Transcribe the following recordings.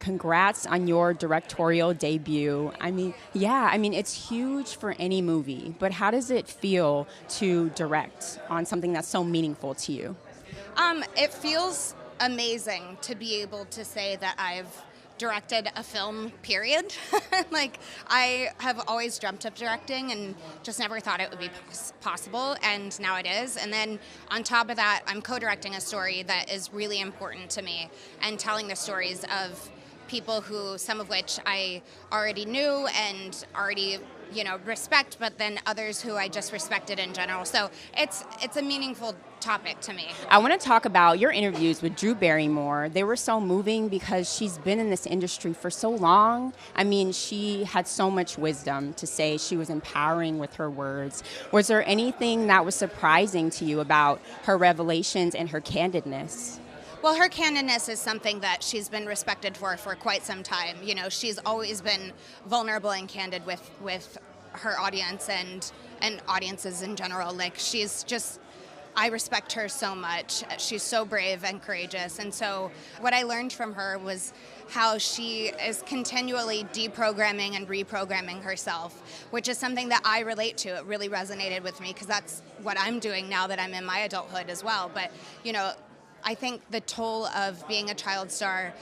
congrats on your directorial debut. It's huge for any movie, but how does it feel to direct on something that's so meaningful to you? It feels amazing to be able to say that I've directed a film, period. Like, I have always dreamt of directing and just never thought it would be possible, and now it is. And then on top of that, I'm co-directing a story that is really important to me and telling the stories of people who, some of which I already knew and already respect, but then others who I just respected in general. So it's a meaningful topic to me. I want to talk about your interviews with Drew Barrymore. They were so moving because she's been in this industry for so long. She had so much wisdom to say. She was empowering with her words. Was there anything that was surprising to you about her revelations and her candidness? Well, her candidness is something that she's been respected for quite some time. She's always been vulnerable and candid with her audience and audiences in general. Like, I respect her so much. She's so brave and courageous. And so what I learned from her was how she is continually deprogramming and reprogramming herself, which is something that I relate to. It really resonated with me because that's what I'm doing now that I'm in my adulthood as well. But, I think the toll of being a child star,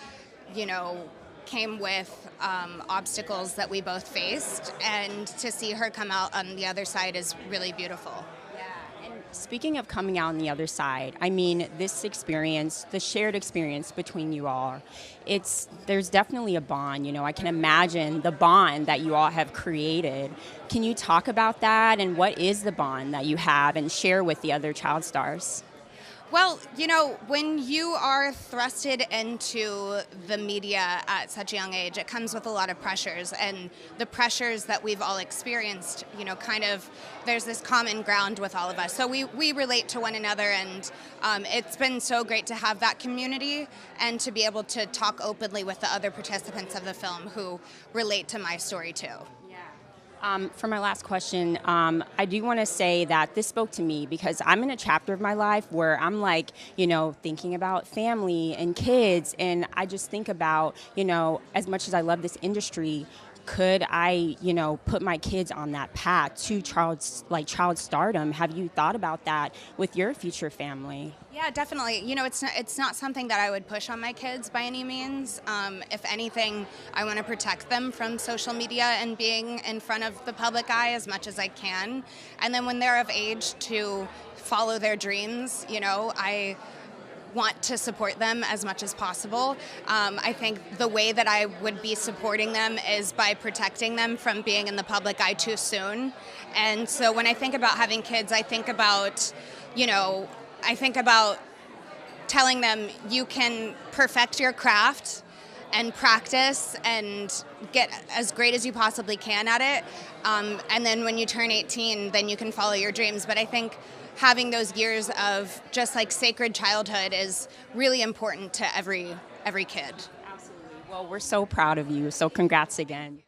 came with obstacles that we both faced, and to see her come out on the other side is really beautiful. Yeah, and speaking of coming out on the other side, this experience, the shared experience between you all, there's definitely a bond. I can imagine the bond that you all have created. Can you talk about that, and what is the bond that you have and share with the other child stars? Well, when you are thrusted into the media at such a young age, it comes with a lot of pressures, and the pressures that we've all experienced, there's this common ground with all of us. So we relate to one another, and it's been so great to have that community and to be able to talk openly with the other participants of the film who relate to my story too. For my last question, I do want to say that this spoke to me because I'm in a chapter of my life where I'm thinking about family and kids, and I just think about, as much as I love this industry, could I, put my kids on that path to child stardom? Have you thought about that with your future family? Yeah, definitely. It's not something that I would push on my kids by any means. If anything, I want to protect them from social media and being in front of the public eye as much as I can. And then when they're of age to follow their dreams, I want to support them as much as possible. I think the way that I would be supporting them is by protecting them from being in the public eye too soon. And so when I think about having kids, I think about telling them you can perfect your craft and practice and get as great as you possibly can at it. And then when you turn 18, then you can follow your dreams. But I think having those years of just like sacred childhood is really important to every kid. Absolutely. Well, we're so proud of you. So congrats again.